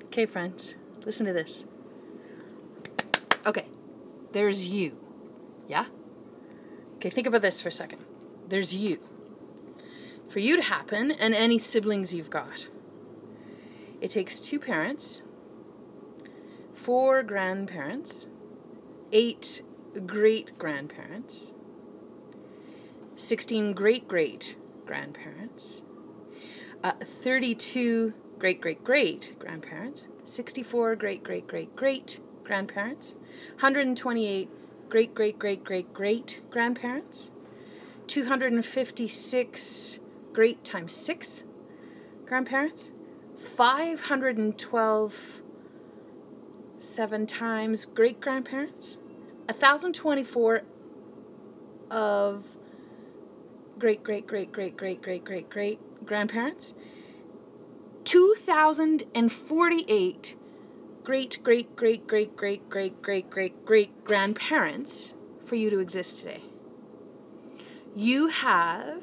Okay, friends, listen to this. Okay, there's you. Yeah? Okay, think about this for a second. There's you. For you to happen, and any siblings you've got, it takes 2 parents, 4 grandparents, 8 great-grandparents, 16 great-great-grandparents, 32 great-great-great-grandparents, 64 great-great-great-great-grandparents, 128 great-great-great-great-great-grandparents, 256 great times 6 grandparents, 512 7 times great-grandparents, 1,024 of great-great-great-great-great-great-great-great-grandparents, 2,048 great-great-great-great-great-great-great-great-great-grandparents for you to exist today. You have,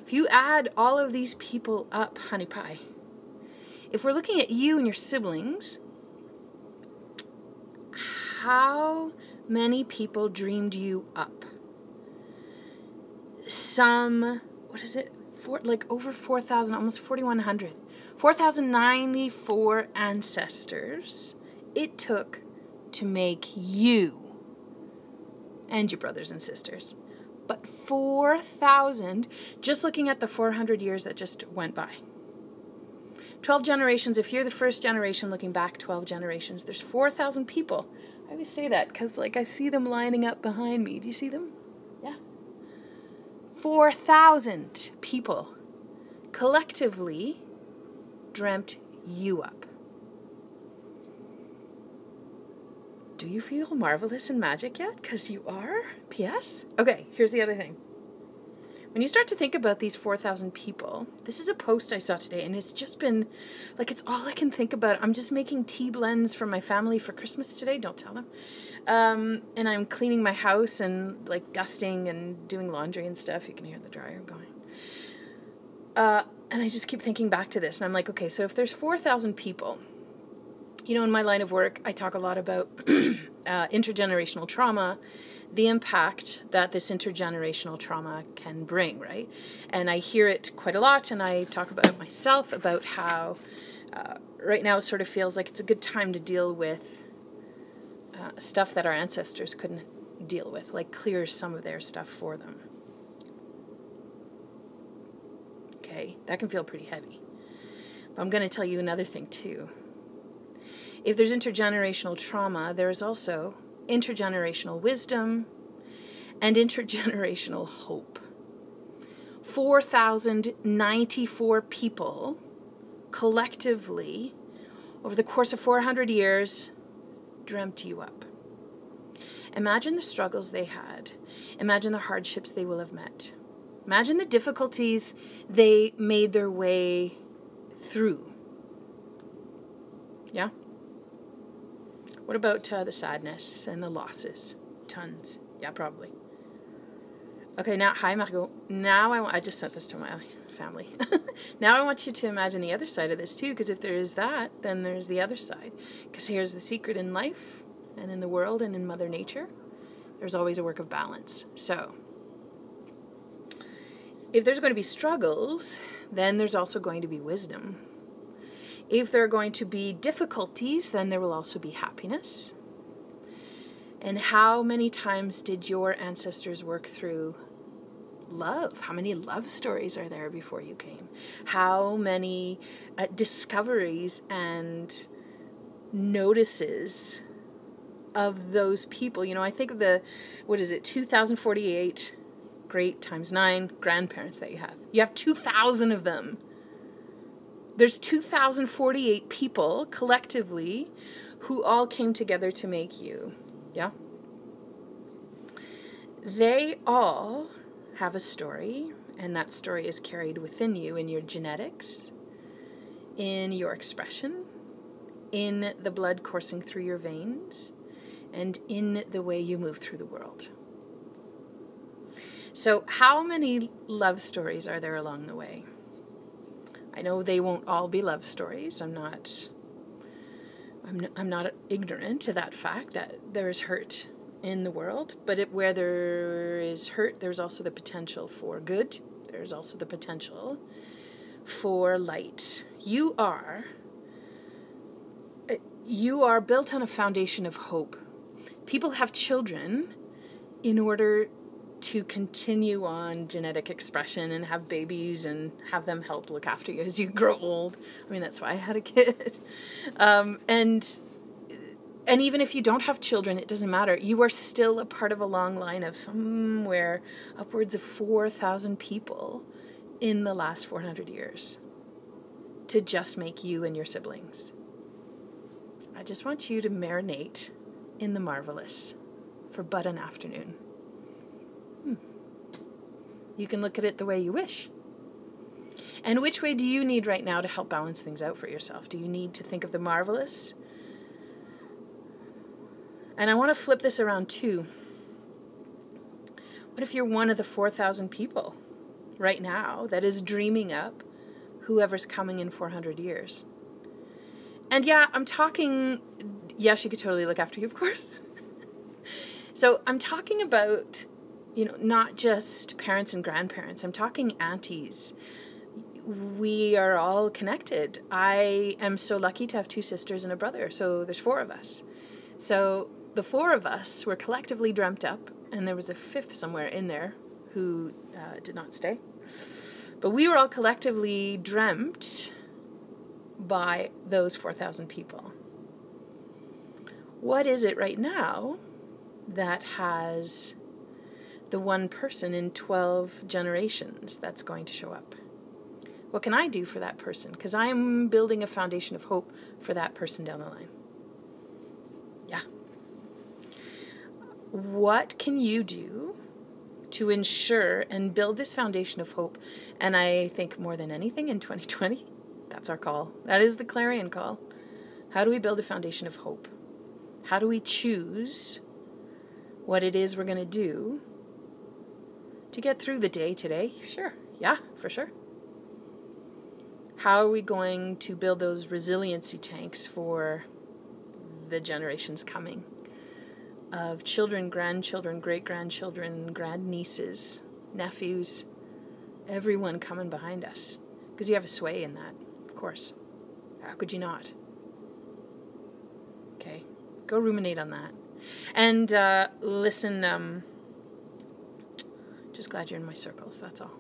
if you add all of these people up, honey pie, if we're looking at you and your siblings, how many people dreamed you up? Some, what is it? Over 4,000, almost 4,100. 4,094 ancestors it took to make you and your brothers and sisters. But 4,000, just looking at the 400 years that just went by. 12 generations, if you're the first generation looking back 12 generations, there's 4,000 people. I always say that because I see them lining up behind me. Do you see them? Yeah. 4,000 people collectively dreamt you up. Do you feel marvelous and magic yet? Because you are. P.S. Okay, here's the other thing. When you start to think about these 4,000 people, this is a post I saw today, and it's just been, it's all I can think about. I'm just making tea blends for my family for Christmas today. Don't tell them. And I'm cleaning my house and, dusting and doing laundry and stuff. You can hear the dryer going. And I just keep thinking back to this, and I'm like, okay, so if there's 4,000 people, in my line of work, I talk a lot about intergenerational trauma, the impact that this intergenerational trauma can bring, right? And I hear it quite a lot, and I talk about it myself, about how right now it sort of feels like it's a good time to deal with stuff that our ancestors couldn't deal with, clear some of their stuff for them. Okay, that can feel pretty heavy. But I'm going to tell you another thing too. If there's intergenerational trauma, there is also intergenerational wisdom and intergenerational hope. 4,094 people collectively, over the course of 400 years, dreamt you up. Imagine the struggles they had. Imagine the hardships they will have met. Imagine the difficulties they made their way through. Yeah? What about the sadness and the losses? Tons. Yeah, probably. Okay, now, hi, Margot. Now I just sent this to my family. Now I want you to imagine the other side of this too, because if there is that, then there's the other side. Because here's the secret in life and in the world and in Mother Nature. There's always a work of balance. So, if there's going to be struggles, then there's also going to be wisdom. If there are going to be difficulties, then there will also be happiness. And how many times did your ancestors work through love? How many love stories are there before you came? How many discoveries and notices of those people? I think of 2,048 great times 9 grandparents that you have. You have 2,000 of them. There's 2,048 people collectively who all came together to make you. Yeah? They all have a story, and that story is carried within you in your genetics, in your expression, in the blood coursing through your veins, and in the way you move through the world. So how many love stories are there along the way? I know they won't all be love stories. I'm not I'm not ignorant to that fact that there is hurt in the world, but where there is hurt, there's also the potential for good. There's also the potential for light. You are built on a foundation of hope. People have children in order to continue on genetic expression and have babies and have them help look after you as you grow old. I mean, that's why I had a kid. And even if you don't have children, it doesn't matter. You are still a part of a long line of somewhere upwards of 4,000 people in the last 400 years to just make you and your siblings. I just want you to marinate in the marvelous for but an afternoon. You can look at it the way you wish. And which way do you need right now to help balance things out for yourself? Do you need to think of the marvelous? And I want to flip this around too. What if you're one of the 4,000 people right now that is dreaming up whoever's coming in 400 years? And yeah, I'm talking, yeah, she could totally look after you, of course. So I'm talking about, not just parents and grandparents. I'm talking aunties. We are all connected. I am so lucky to have 2 sisters and a brother, so there's 4 of us. So the 4 of us were collectively dreamt up, and there was a 5th somewhere in there who did not stay. But we were all collectively dreamt by those 4,000 people. What is it right now that has the one person in 12 generations that's going to show up? What can I do for that person? Because I'm building a foundation of hope for that person down the line. Yeah. What can you do to ensure and build this foundation of hope? And I think more than anything in 2020, that's our call. That is the clarion call. How do we build a foundation of hope? How do we choose what it is we're going to do to get through the day today? Sure. Yeah, for sure. How are we going to build those resiliency tanks for the generations coming of children, grandchildren, great-grandchildren, grandnieces, nephews, everyone coming behind us? Because you have a sway in that, of course. How could you not? Okay, go ruminate on that. And listen, just glad you're in my circles, that's all.